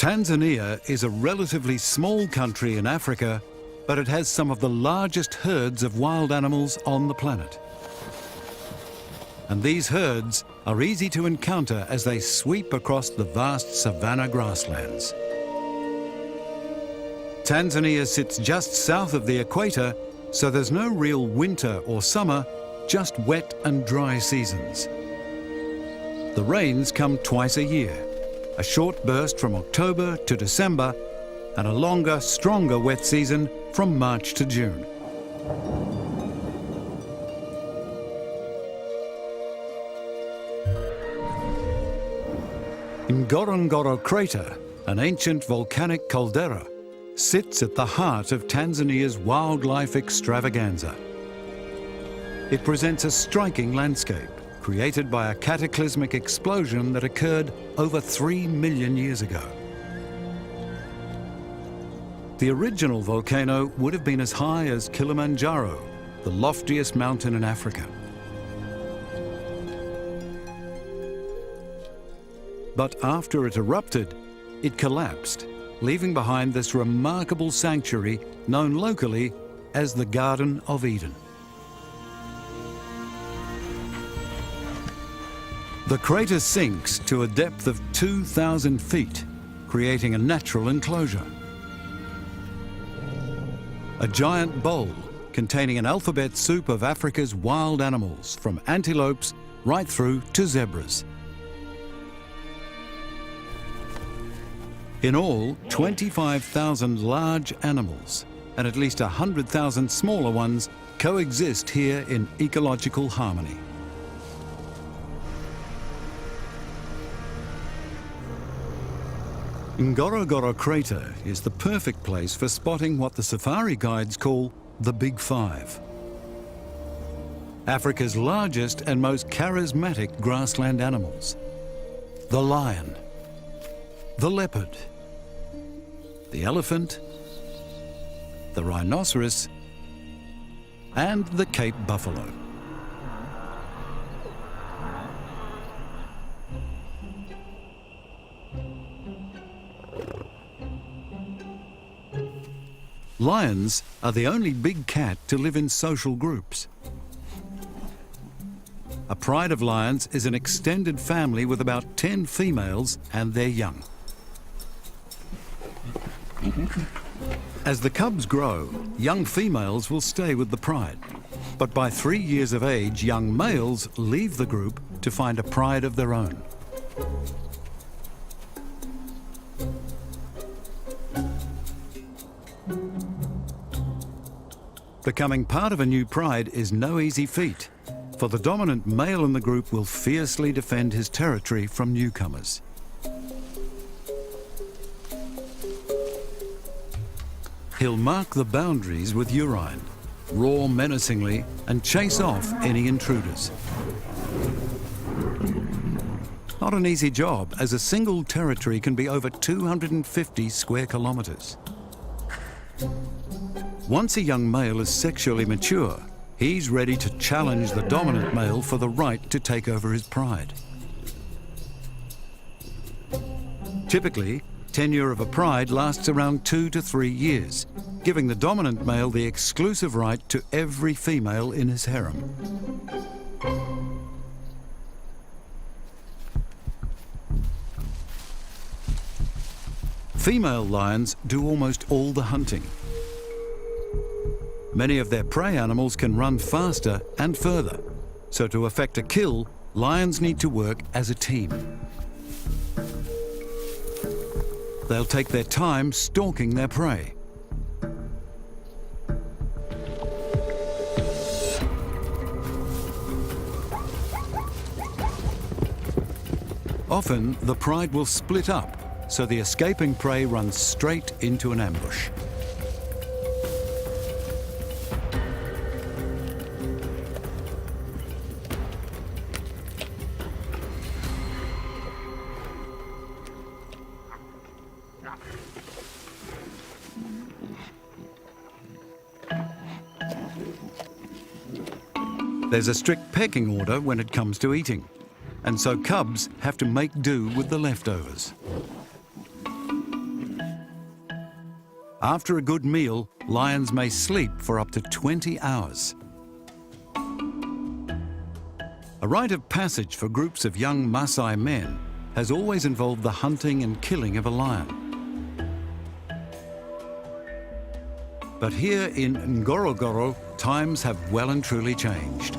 Tanzania is a relatively small country in Africa, but it has some of the largest herds of wild animals on the planet. And these herds are easy to encounter as they sweep across the vast savanna grasslands. Tanzania sits just south of the equator, so there's no real winter or summer, just wet and dry seasons. The rains come twice a year, a short burst from October to December, and a longer, stronger wet season from March to June. Ngorongoro Crater, an ancient volcanic caldera, sits at the heart of Tanzania's wildlife extravaganza. It presents a striking landscape created by a cataclysmic explosion that occurred over 3 million years ago. The original volcano would have been as high as Kilimanjaro, the loftiest mountain in Africa. But after it erupted, it collapsed, leaving behind this remarkable sanctuary known locally as the Garden of Eden. The crater sinks to a depth of 2,000 feet, creating a natural enclosure. A giant bowl containing an alphabet soup of Africa's wild animals, from antelopes right through to zebras. In all, 25,000 large animals and at least 100,000 smaller ones coexist here in ecological harmony. Ngorongoro Crater is the perfect place for spotting what the safari guides call the Big Five. Africa's largest and most charismatic grassland animals. The lion, the leopard, the elephant, the rhinoceros, and the Cape buffalo. Lions are the only big cat to live in social groups. A pride of lions is an extended family with about 10 females and their young. As the cubs grow, young females will stay with the pride. But by 3 years of age, young males leave the group to find a pride of their own. Becoming part of a new pride is no easy feat, for the dominant male in the group will fiercely defend his territory from newcomers. He'll mark the boundaries with urine, roar menacingly, and chase off any intruders. Not an easy job, as a single territory can be over 250 square kilometers. Once a young male is sexually mature, he's ready to challenge the dominant male for the right to take over his pride. Typically, tenure of a pride lasts around 2 to 3 years, giving the dominant male the exclusive right to every female in his harem. Female lions do almost all the hunting. Many of their prey animals can run faster and further, so to effect a kill, lions need to work as a team. They'll take their time stalking their prey. Often, the pride will split up, so the escaping prey runs straight into an ambush. There's a strict pecking order when it comes to eating, and so cubs have to make do with the leftovers. After a good meal, lions may sleep for up to 20 hours. A rite of passage for groups of young Maasai men has always involved the hunting and killing of a lion. But here in Ngorongoro, times have well and truly changed.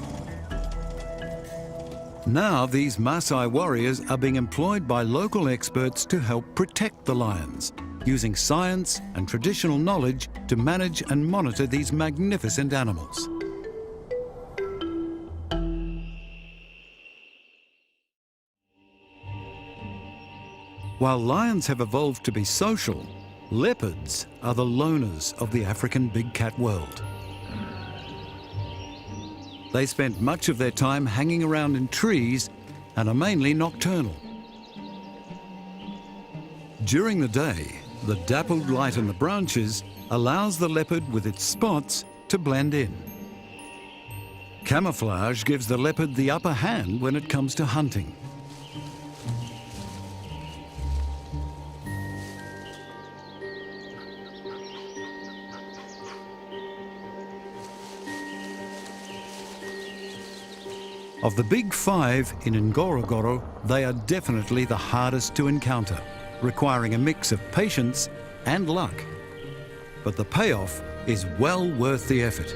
Now these Maasai warriors are being employed by local experts to help protect the lions, using science and traditional knowledge to manage and monitor these magnificent animals. While lions have evolved to be social, leopards are the loners of the African big cat world. They spend much of their time hanging around in trees and are mainly nocturnal. During the day, the dappled light in the branches allows the leopard with its spots to blend in. Camouflage gives the leopard the upper hand when it comes to hunting. Of the big five in Ngorongoro, they are definitely the hardest to encounter, requiring a mix of patience and luck. But the payoff is well worth the effort.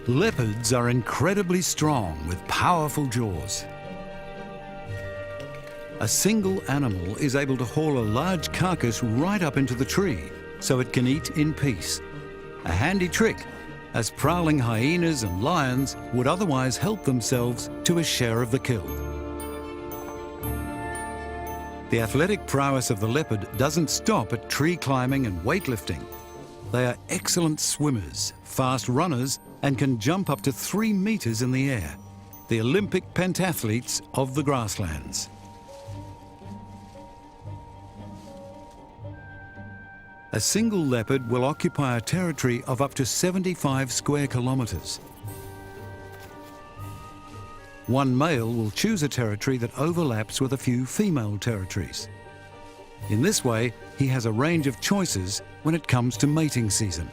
Leopards are incredibly strong with powerful jaws. A single animal is able to haul a large carcass right up into the tree so it can eat in peace. A handy trick, as prowling hyenas and lions would otherwise help themselves to a share of the kill. The athletic prowess of the leopard doesn't stop at tree climbing and weightlifting. They are excellent swimmers, fast runners, and can jump up to 3 meters in the air. The Olympic pentathletes of the grasslands. A single leopard will occupy a territory of up to 75 square kilometers. One male will choose a territory that overlaps with a few female territories. In this way, he has a range of choices when it comes to mating season.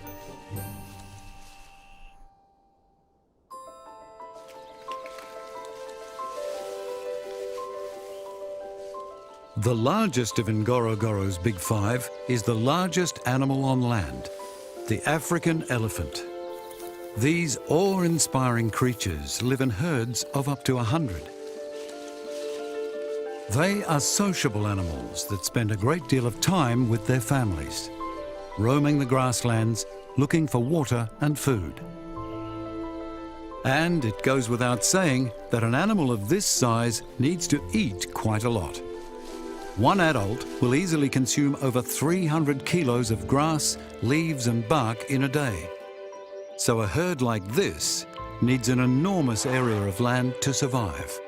The largest of Ngorongoro's big five is the largest animal on land, the African elephant. These awe-inspiring creatures live in herds of up to 100. They are sociable animals that spend a great deal of time with their families, roaming the grasslands, looking for water and food. And it goes without saying that an animal of this size needs to eat quite a lot. One adult will easily consume over 300 kilos of grass, leaves and bark in a day. So a herd like this needs an enormous area of land to survive.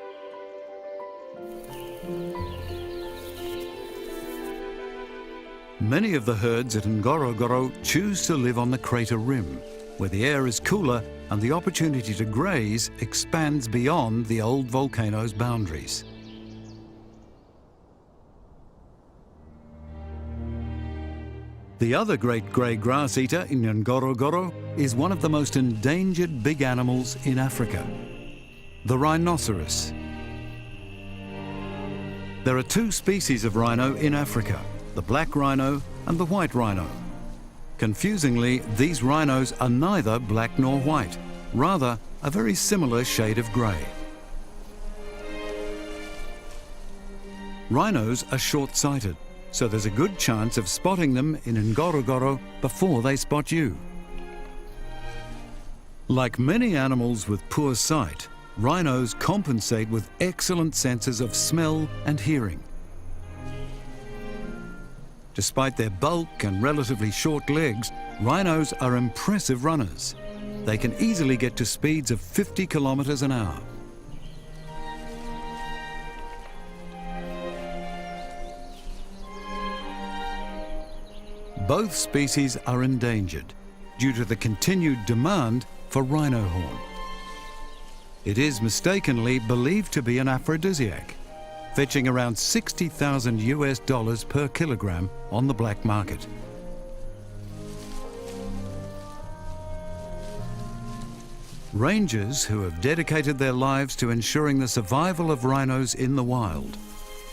Many of the herds at Ngorongoro choose to live on the crater rim, where the air is cooler and the opportunity to graze expands beyond the old volcano's boundaries. The other great grey grass eater in Ngorongoro is one of the most endangered big animals in Africa, the rhinoceros. There are 2 species of rhino in Africa, the black rhino and the white rhino. Confusingly, these rhinos are neither black nor white, rather a very similar shade of grey. Rhinos are short-sighted, so there's a good chance of spotting them in Ngorongoro before they spot you. Like many animals with poor sight, rhinos compensate with excellent senses of smell and hearing. Despite their bulk and relatively short legs, rhinos are impressive runners. They can easily get to speeds of 50 kilometers an hour. Both species are endangered due to the continued demand for rhino horn. It is mistakenly believed to be an aphrodisiac, fetching around $60,000 per kilogram on the black market. Rangers who have dedicated their lives to ensuring the survival of rhinos in the wild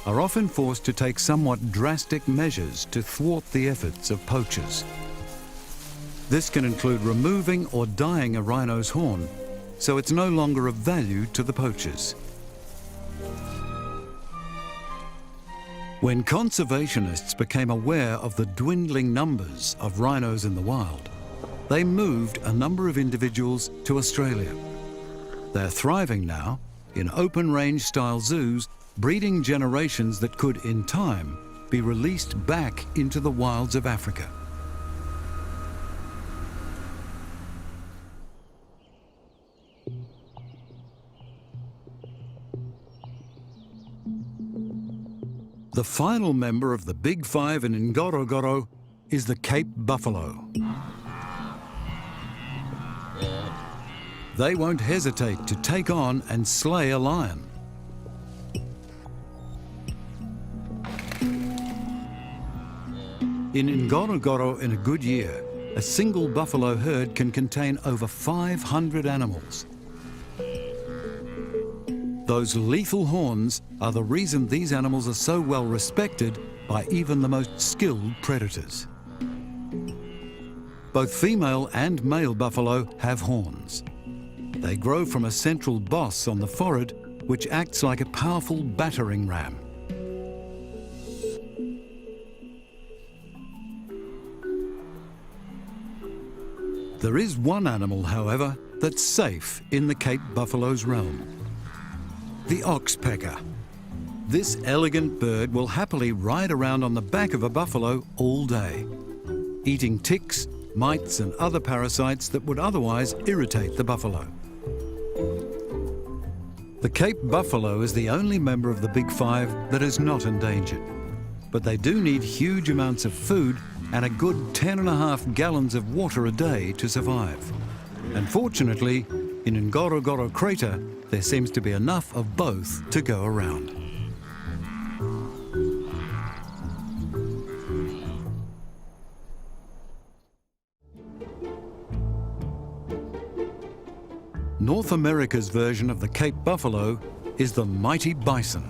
are often forced to take somewhat drastic measures to thwart the efforts of poachers. This can include removing or dyeing a rhino's horn so it's no longer of value to the poachers. When conservationists became aware of the dwindling numbers of rhinos in the wild, they moved a number of individuals to Australia. They're thriving now in open-range style zoos, breeding generations that could, in time, be released back into the wilds of Africa. The final member of the Big Five in Ngorongoro is the Cape buffalo. They won't hesitate to take on and slay a lion. In Ngorongoro in a good year, a single buffalo herd can contain over 500 animals. Those lethal horns are the reason these animals are so well respected by even the most skilled predators. Both female and male buffalo have horns. They grow from a central boss on the forehead, which acts like a powerful battering ram. There is one animal, however, that's safe in the Cape buffalo's realm: the oxpecker. This elegant bird will happily ride around on the back of a buffalo all day, eating ticks, mites and other parasites that would otherwise irritate the buffalo. The Cape buffalo is the only member of the Big Five that is not endangered, but they do need huge amounts of food and a good 10.5 gallons of water a day to survive. And fortunately, in Ngorongoro Crater, there seems to be enough of both to go around. North America's version of the Cape buffalo is the mighty bison.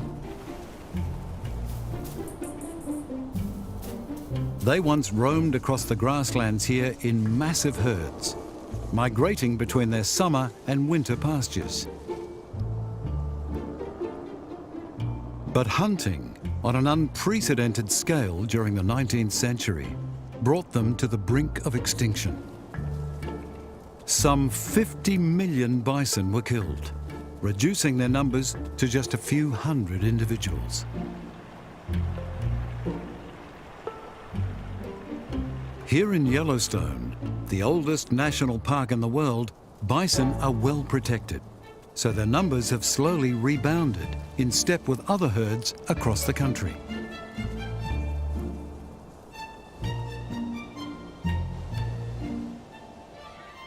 They once roamed across the grasslands here in massive herds, migrating between their summer and winter pastures. But hunting on an unprecedented scale during the 19th century brought them to the brink of extinction. Some 50 million bison were killed, reducing their numbers to just a few hundred individuals. Here in Yellowstone, the oldest national park in the world, bison are well protected, so their numbers have slowly rebounded in step with other herds across the country.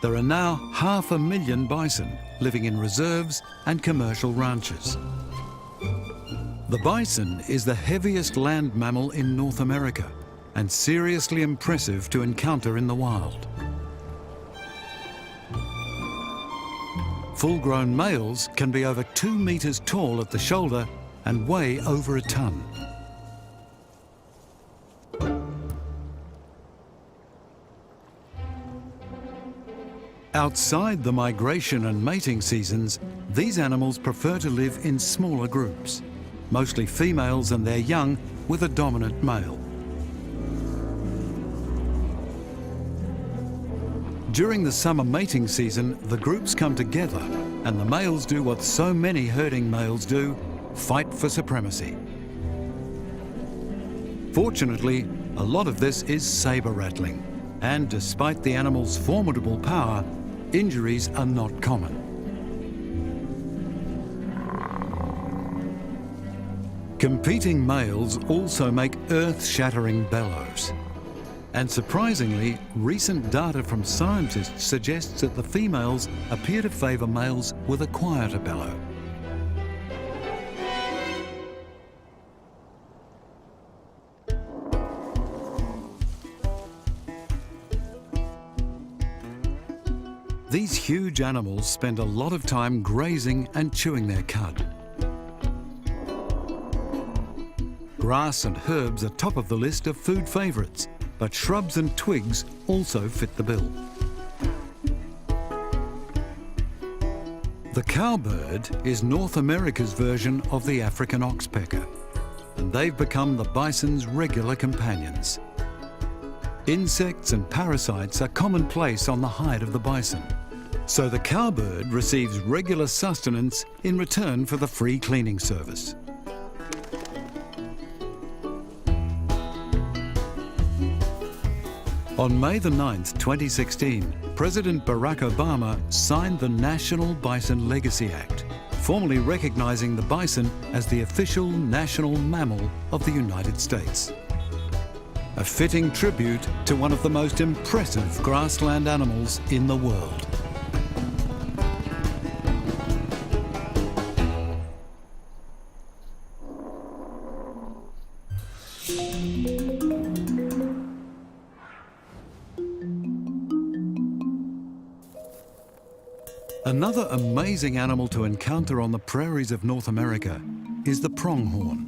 There are now 500,000 bison living in reserves and commercial ranches. The bison is the heaviest land mammal in North America and seriously impressive to encounter in the wild. Full-grown males can be over 2 meters tall at the shoulder and weigh over a ton. Outside the migration and mating seasons, these animals prefer to live in smaller groups, mostly females and their young with a dominant male. During the summer mating season, the groups come together and the males do what so many herding males do: fight for supremacy. Fortunately, a lot of this is saber rattling, and despite the animal's formidable power, injuries are not common. Competing males also make earth-shattering bellows. And surprisingly, recent data from scientists suggests that the females appear to favour males with a quieter bellow. These huge animals spend a lot of time grazing and chewing their cud. Grass and herbs are top of the list of food favourites, but shrubs and twigs also fit the bill. The cowbird is North America's version of the African oxpecker, and they've become the bison's regular companions. Insects and parasites are commonplace on the hide of the bison, so the cowbird receives regular sustenance in return for the free cleaning service. On May the 9th, 2016, President Barack Obama signed the National Bison Legacy Act, formally recognizing the bison as the official national mammal of the United States. A fitting tribute to one of the most impressive grassland animals in the world. Another amazing animal to encounter on the prairies of North America is the pronghorn.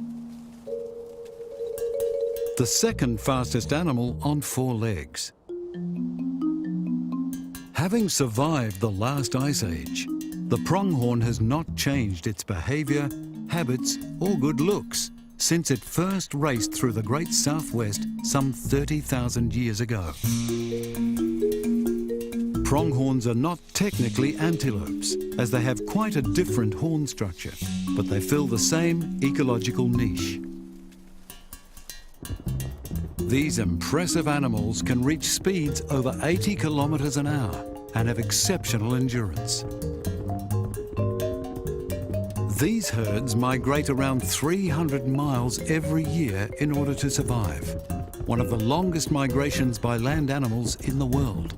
The second fastest animal on 4 legs. Having survived the last ice age, the pronghorn has not changed its behaviour, habits or good looks since it first raced through the Great Southwest some 30,000 years ago. Pronghorns are not technically antelopes, as they have quite a different horn structure, but they fill the same ecological niche. These impressive animals can reach speeds over 80 kilometres an hour and have exceptional endurance. These herds migrate around 300 miles every year in order to survive, one of the longest migrations by land animals in the world.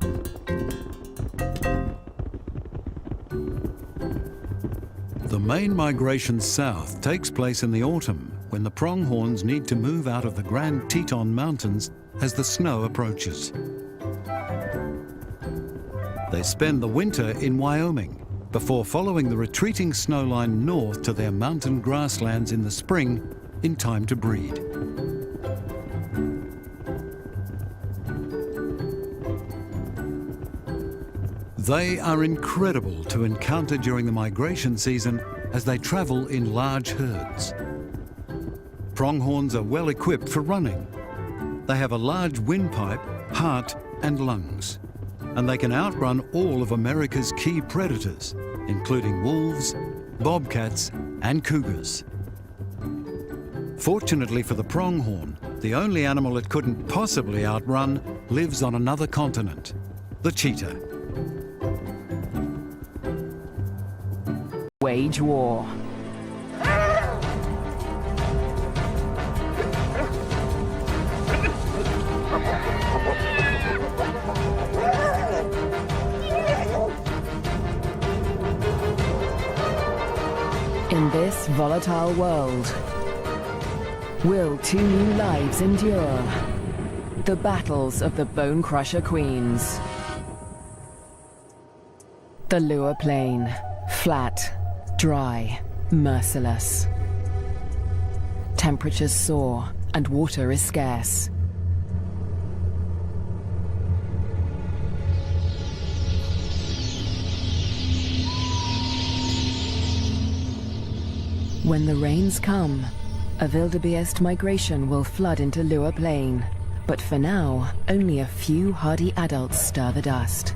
The main migration south takes place in the autumn, when the pronghorns need to move out of the Grand Teton Mountains as the snow approaches. They spend the winter in Wyoming, before following the retreating snowline north to their mountain grasslands in the spring in time to breed. They are incredible to encounter during the migration season as they travel in large herds. Pronghorns are well equipped for running. They have a large windpipe, heart and lungs, and they can outrun all of America's key predators, including wolves, bobcats and cougars. Fortunately for the pronghorn, the only animal it couldn't possibly outrun lives on another continent, the cheetah. Wage war. In this volatile world, will 2 new lives endure? The battles of the Bone Crusher Queens. The Lure Plain, flat, dry, merciless. Temperatures soar and water is scarce. When the rains come, a wildebeest migration will flood into Lure Plain. But for now, only a few hardy adults stir the dust.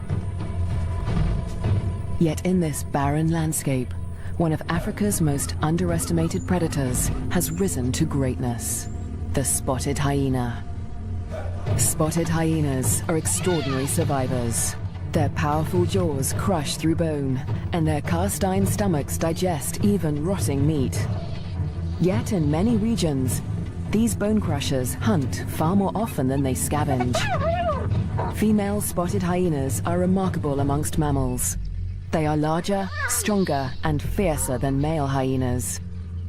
Yet in this barren landscape, one of Africa's most underestimated predators has risen to greatness: the spotted hyena. Spotted hyenas are extraordinary survivors. Their powerful jaws crush through bone, and their cast-iron stomachs digest even rotting meat. Yet in many regions, these bone crushers hunt far more often than they scavenge. Female spotted hyenas are remarkable amongst mammals. They are larger, stronger, and fiercer than male hyenas.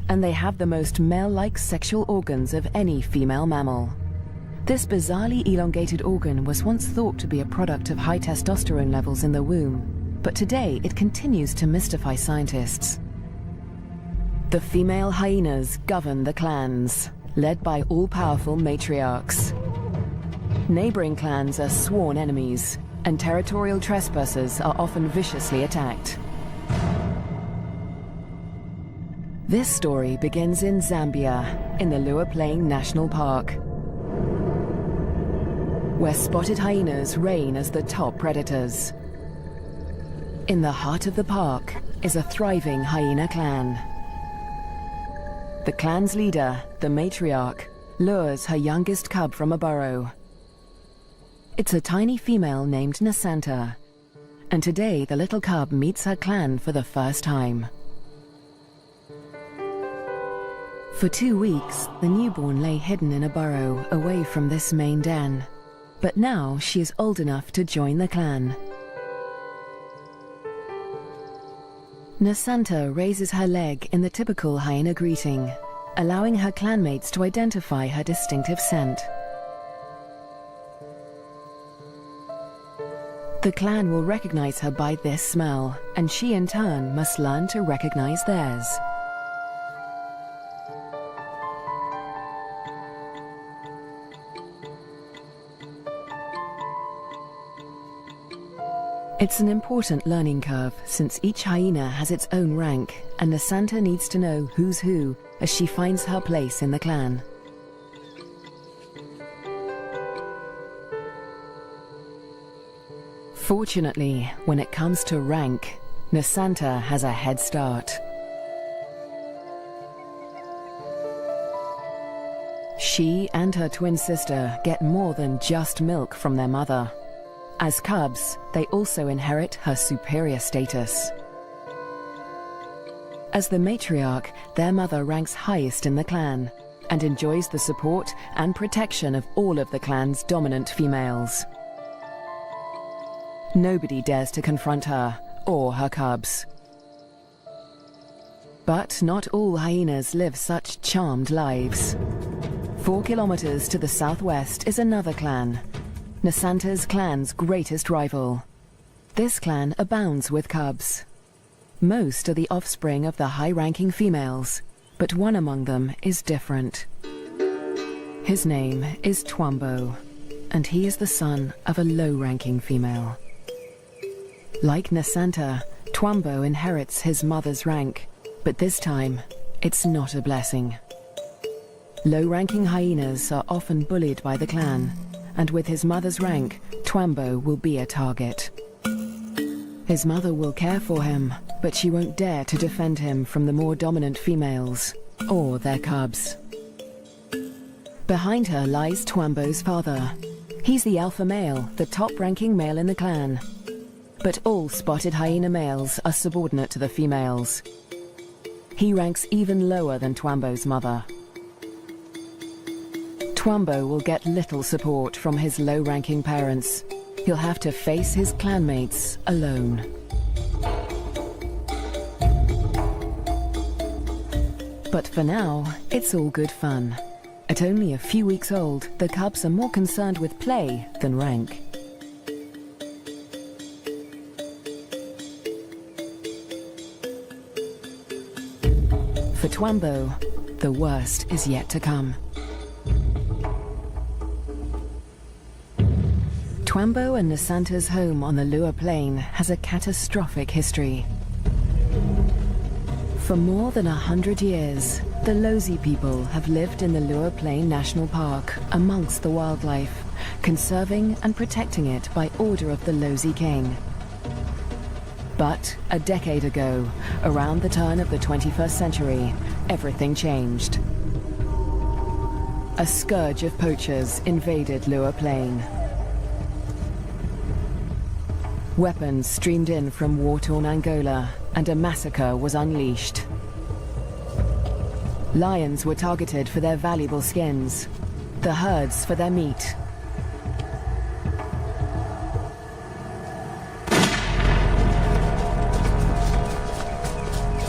And they have the most male-like sexual organs of any female mammal. This bizarrely elongated organ was once thought to be a product of high testosterone levels in the womb, but today it continues to mystify scientists. The female hyenas govern the clans, led by all-powerful matriarchs. Neighboring clans are sworn enemies, and territorial trespassers are often viciously attacked. This story begins in Zambia, in the Luo Plain National Park, where spotted hyenas reign as the top predators. In the heart of the park is a thriving hyena clan. The clan's leader, the matriarch, lures her youngest cub from a burrow. It's a tiny female named Nasanta, and today the little cub meets her clan for the first time. For 2 weeks, the newborn lay hidden in a burrow away from this main den, but now she is old enough to join the clan. Nasanta raises her leg in the typical hyena greeting, allowing her clanmates to identify her distinctive scent. The clan will recognize her by this smell, and she in turn must learn to recognize theirs. It's an important learning curve, since each hyena has its own rank, and Nasanta needs to know who's who as she finds her place in the clan. Fortunately, when it comes to rank, Nasanta has a head start. She and her twin sister get more than just milk from their mother. As cubs, they also inherit her superior status. As the matriarch, their mother ranks highest in the clan and enjoys the support and protection of all of the clan's dominant females. Nobody dares to confront her or her cubs. But not all hyenas live such charmed lives. 4 kilometers to the southwest is another clan, Nasanta's clan's greatest rival. This clan abounds with cubs. Most are the offspring of the high-ranking females, but one among them is different. His name is Twambo, and he is the son of a low-ranking female. Like Nasanta, Twambo inherits his mother's rank, but this time, it's not a blessing. Low-ranking hyenas are often bullied by the clan, and with his mother's rank, Twambo will be a target. His mother will care for him, but she won't dare to defend him from the more dominant females, or their cubs. Behind her lies Twambo's father. He's the alpha male, the top-ranking male in the clan. But all spotted hyena males are subordinate to the females. He ranks even lower than Twambo's mother. Twambo will get little support from his low-ranking parents. He'll have to face his clanmates alone. But for now, it's all good fun. At only a few weeks old, the cubs are more concerned with play than rank. For Twambo, the worst is yet to come. Twambo and Nasanta's home on the Luo Plain has a catastrophic history. For more than 100 years, the Lozi people have lived in the Luo Plain National Park amongst the wildlife, conserving and protecting it by order of the Lozi King. But a decade ago, around the turn of the 21st century, everything changed. A scourge of poachers invaded Luo Plain. Weapons streamed in from war-torn Angola, and a massacre was unleashed. Lions were targeted for their valuable skins, the herds for their meat.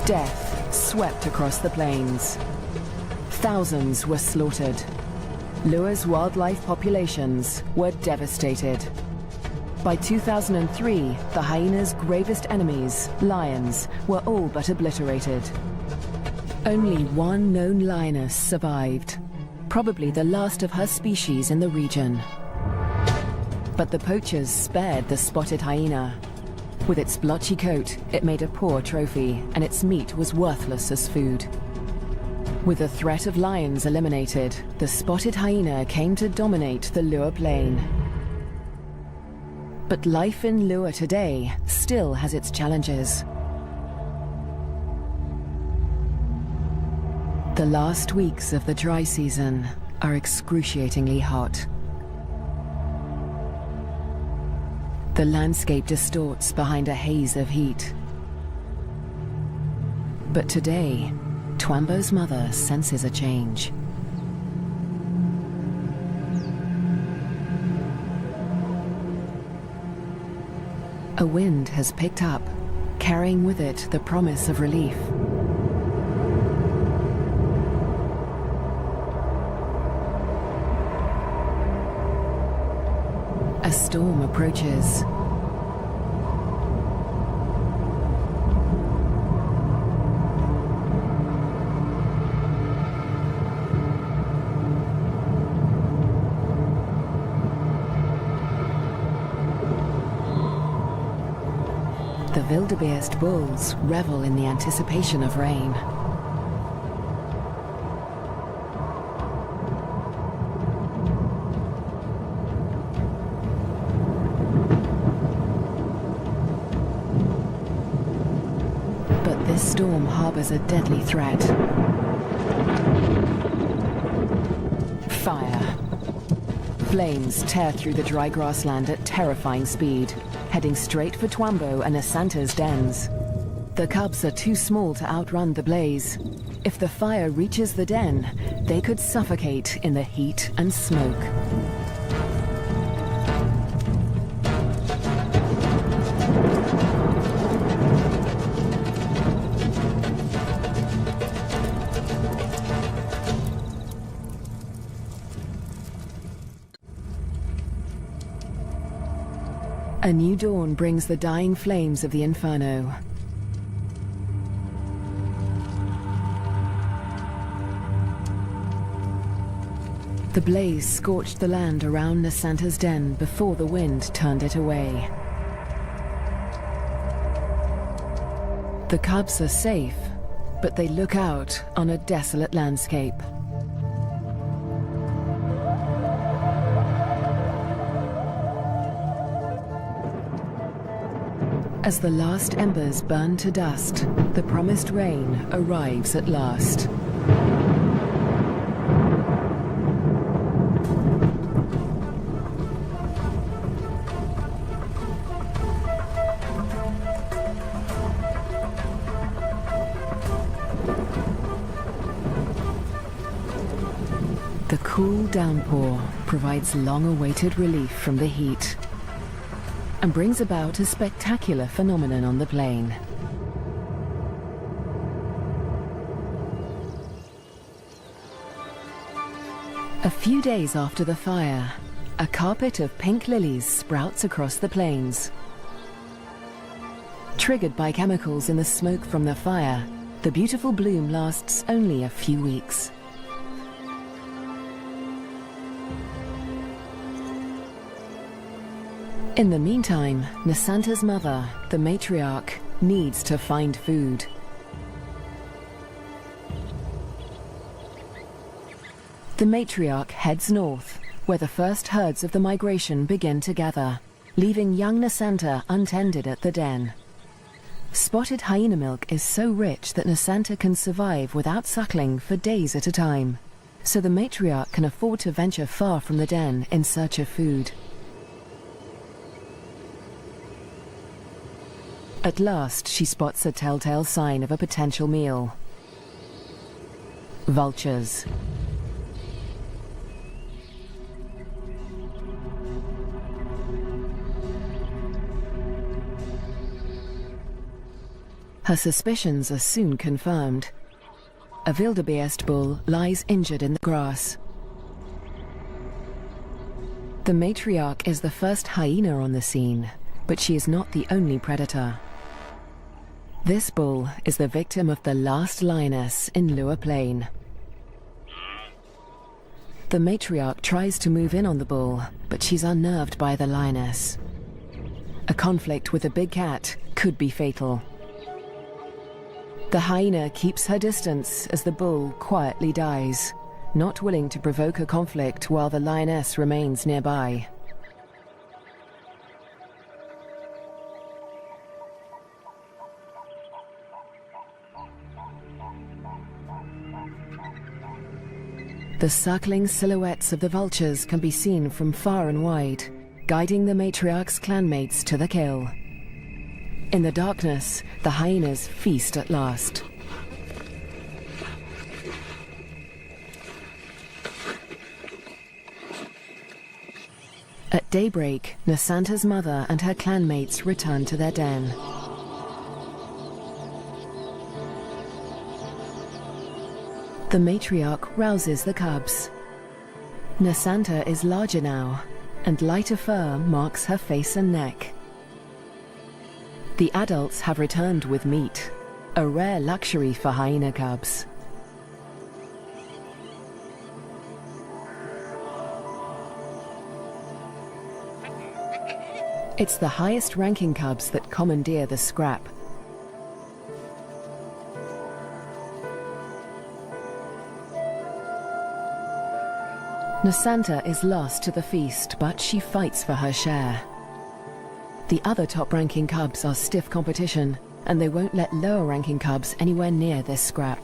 Death swept across the plains. Thousands were slaughtered. Lua's wildlife populations were devastated. By 2003, the hyena's gravest enemies, lions, were all but obliterated. Only one known lioness survived, probably the last of her species in the region. But the poachers spared the spotted hyena. With its blotchy coat, it made a poor trophy, and its meat was worthless as food. With the threat of lions eliminated, the spotted hyena came to dominate the Lua Plain. But life in Lua today still has its challenges. The last weeks of the dry season are excruciatingly hot. The landscape distorts behind a haze of heat. But today, Twambo's mother senses a change. A wind has picked up, carrying with it the promise of relief. A storm approaches. The wildebeest bulls revel in the anticipation of rain. But this storm harbors a deadly threat. Fire. Flames tear through the dry grassland at terrifying speed, heading straight for Twambo and Asanta's dens. The cubs are too small to outrun the blaze. If the fire reaches the den, they could suffocate in the heat and smoke. A new dawn brings the dying flames of the inferno. The blaze scorched the land around Nasanta's den before the wind turned it away. The cubs are safe, but they look out on a desolate landscape. As the last embers burn to dust, the promised rain arrives at last. The cool downpour provides long-awaited relief from the heat and brings about a spectacular phenomenon on the plain. A few days after the fire, a carpet of pink lilies sprouts across the plains. Triggered by chemicals in the smoke from the fire, the beautiful bloom lasts only a few weeks. In the meantime, Nasanta's mother, the matriarch, needs to find food. The matriarch heads north, where the first herds of the migration begin to gather, leaving young Nasanta untended at the den. Spotted hyena milk is so rich that Nasanta can survive without suckling for days at a time, so the matriarch can afford to venture far from the den in search of food. At last, she spots a telltale sign of a potential meal. Vultures. Her suspicions are soon confirmed. A wildebeest bull lies injured in the grass. The matriarch is the first hyena on the scene, but she is not the only predator. This bull is the victim of the last lioness in Luo Plain. The matriarch tries to move in on the bull, but she's unnerved by the lioness. A conflict with a big cat could be fatal. The hyena keeps her distance as the bull quietly dies, not willing to provoke a conflict while the lioness remains nearby. The circling silhouettes of the vultures can be seen from far and wide, guiding the matriarch's clanmates to the kill. In the darkness, the hyenas feast at last. At daybreak, Nasanta's mother and her clanmates return to their den. The matriarch rouses the cubs. Nasanta is larger now, and lighter fur marks her face and neck. The adults have returned with meat, a rare luxury for hyena cubs. It's the highest-ranking cubs that commandeer the scrap. Nasanta is lost to the feast, but she fights for her share. The other top-ranking cubs are stiff competition, and they won't let lower-ranking cubs anywhere near this scrap.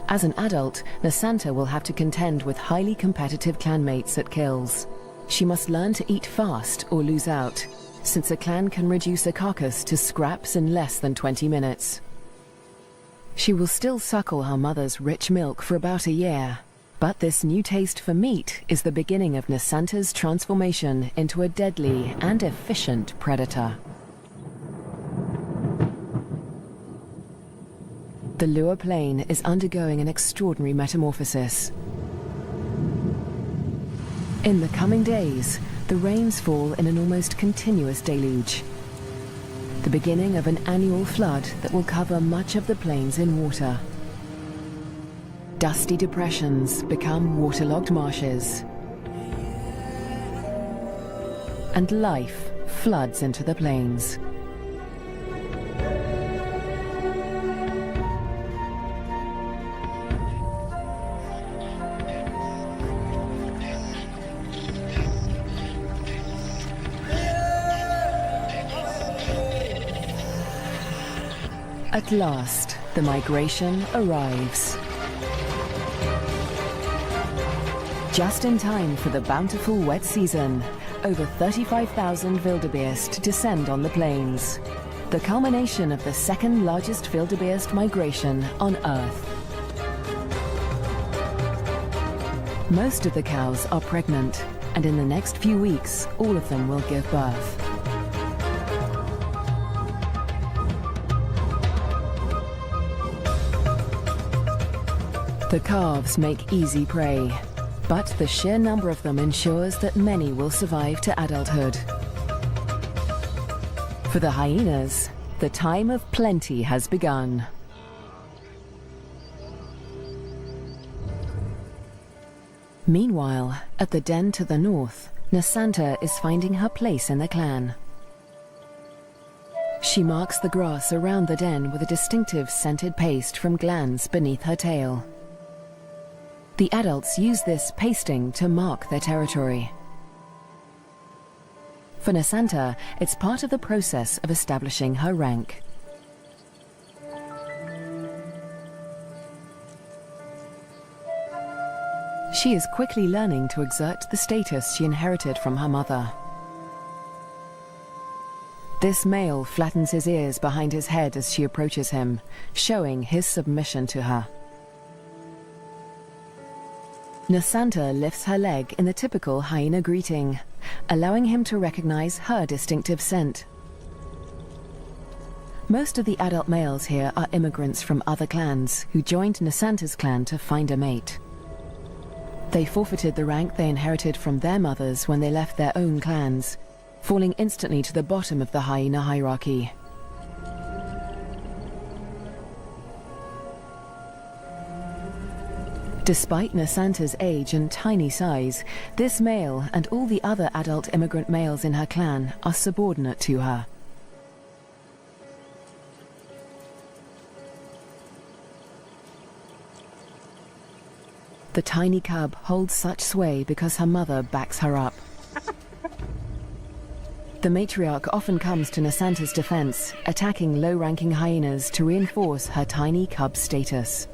As an adult, Nasanta will have to contend with highly competitive clanmates at kills. She must learn to eat fast or lose out, since a clan can reduce a carcass to scraps in less than 20 minutes. She will still suckle her mother's rich milk for about a year, but this new taste for meat is the beginning of Nasanta's transformation into a deadly and efficient predator. The Luo Plain is undergoing an extraordinary metamorphosis. In the coming days, the rains fall in an almost continuous deluge, the beginning of an annual flood that will cover much of the plains in water. Dusty depressions become waterlogged marshes, and life floods into the plains. At last, the migration arrives. Just in time for the bountiful wet season, over 35,000 wildebeest descend on the plains, the culmination of the second largest wildebeest migration on Earth. Most of the cows are pregnant, and in the next few weeks, all of them will give birth. The calves make easy prey, but the sheer number of them ensures that many will survive to adulthood. For the hyenas, the time of plenty has begun. Meanwhile, at the den to the north, Nasanta is finding her place in the clan. She marks the grass around the den with a distinctive scented paste from glands beneath her tail. The adults use this pasting to mark their territory. For Nasanta, it's part of the process of establishing her rank. She is quickly learning to exert the status she inherited from her mother. This male flattens his ears behind his head as she approaches him, showing his submission to her. Nasanta lifts her leg in the typical hyena greeting, allowing him to recognize her distinctive scent. Most of the adult males here are immigrants from other clans who joined Nasanta's clan to find a mate. They forfeited the rank they inherited from their mothers when they left their own clans, falling instantly to the bottom of the hyena hierarchy. Despite Nasanta's age and tiny size, this male and all the other adult immigrant males in her clan are subordinate to her. The tiny cub holds such sway because her mother backs her up. The matriarch often comes to Nasanta's defense, attacking low-ranking hyenas to reinforce her tiny cub's status.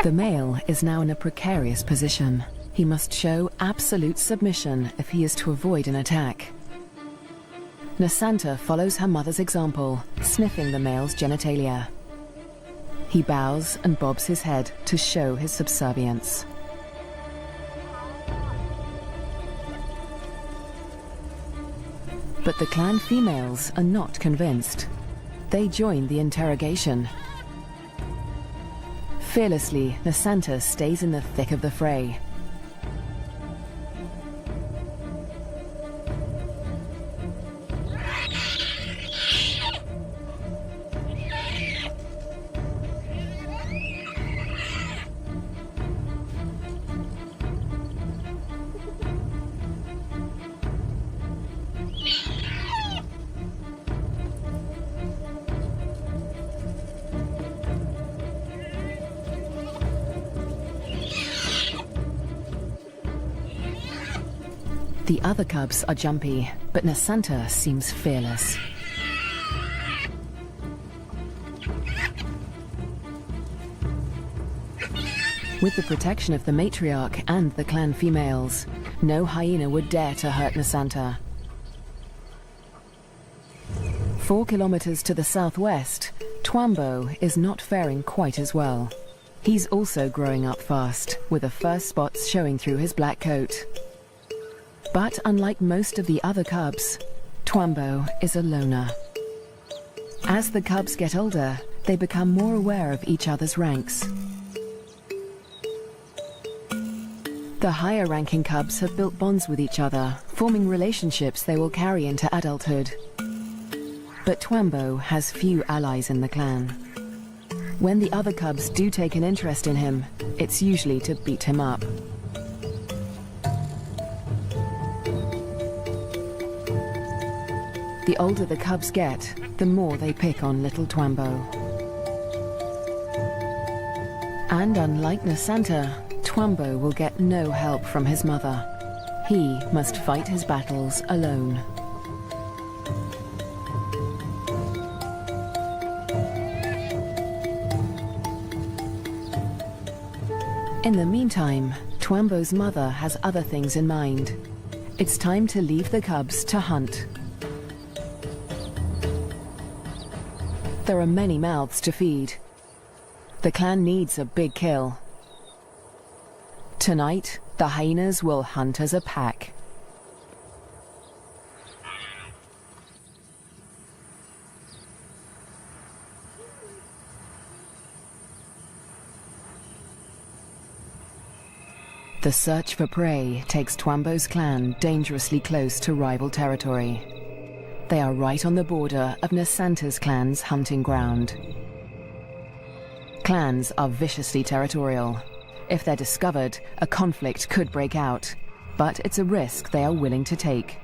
The male is now in a precarious position. He must show absolute submission if he is to avoid an attack. Nasanta follows her mother's example, sniffing the male's genitalia. He bows and bobs his head to show his subservience. But the clan females are not convinced. They join the interrogation. Fearlessly, Nasanta stays in the thick of the fray. The other cubs are jumpy, but Nasanta seems fearless. With the protection of the matriarch and the clan females, no hyena would dare to hurt Nasanta. 4 kilometers to the southwest, Twambo is not faring quite as well. He's also growing up fast, with the first spots showing through his black coat. But unlike most of the other cubs, Twambo is a loner. As the cubs get older, they become more aware of each other's ranks. The higher-ranking cubs have built bonds with each other, forming relationships they will carry into adulthood. But Twambo has few allies in the clan. When the other cubs do take an interest in him, it's usually to beat him up. The older the cubs get, the more they pick on little Twambo. And unlike Nasanta, Twambo will get no help from his mother. He must fight his battles alone. In the meantime, Twambo's mother has other things in mind. It's time to leave the cubs to hunt. There are many mouths to feed. The clan needs a big kill. Tonight, the hyenas will hunt as a pack. The search for prey takes Twambo's clan dangerously close to rival territory. They are right on the border of Nasanta's clan's hunting ground. Clans are viciously territorial. If they're discovered, a conflict could break out, but it's a risk they are willing to take.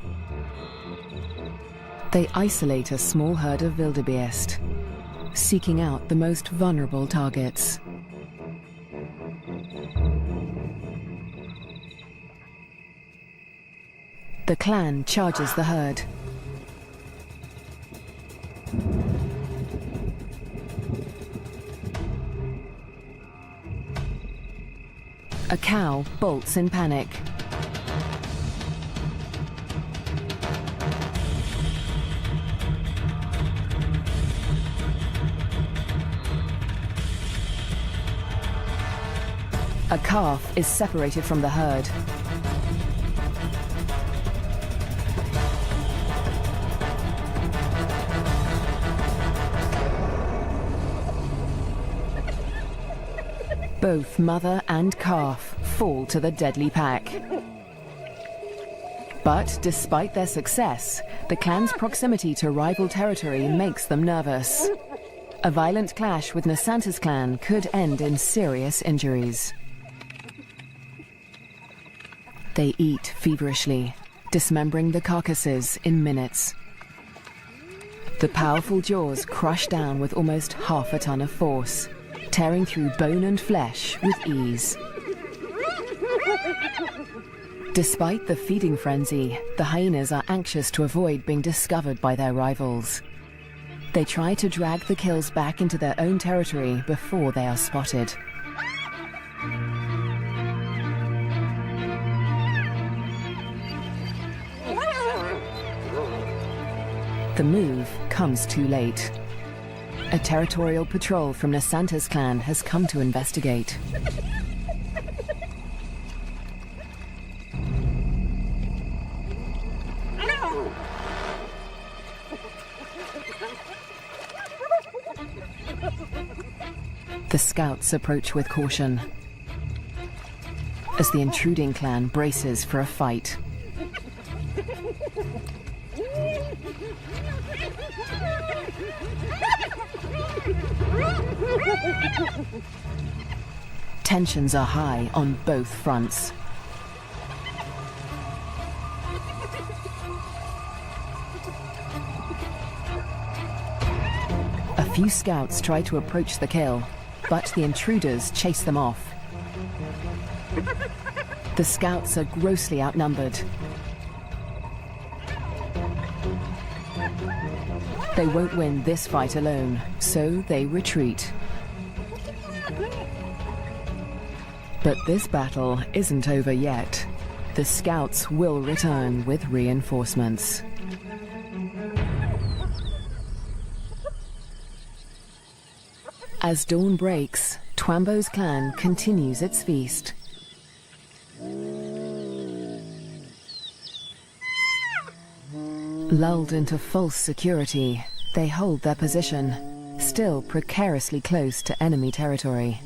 They isolate a small herd of wildebeest, seeking out the most vulnerable targets. The clan charges the herd. A cow bolts in panic. A calf is separated from the herd. Both mother and calf fall to the deadly pack. But despite their success, the clan's proximity to rival territory makes them nervous. A violent clash with Nasanta's clan could end in serious injuries. They eat feverishly, dismembering the carcasses in minutes. The powerful jaws crush down with almost half a ton of force, tearing through bone and flesh with ease. Despite the feeding frenzy, the hyenas are anxious to avoid being discovered by their rivals. They try to drag the kills back into their own territory before they are spotted. The move comes too late. A territorial patrol from Nasanta's clan has come to investigate. The scouts approach with caution as the intruding clan braces for a fight. Tensions are high on both fronts. A few scouts try to approach the kill, but the intruders chase them off. The scouts are grossly outnumbered. They won't win this fight alone, so they retreat. But this battle isn't over yet. The scouts will return with reinforcements. As dawn breaks, Twambo's clan continues its feast. Lulled into false security, they hold their position, still precariously close to enemy territory.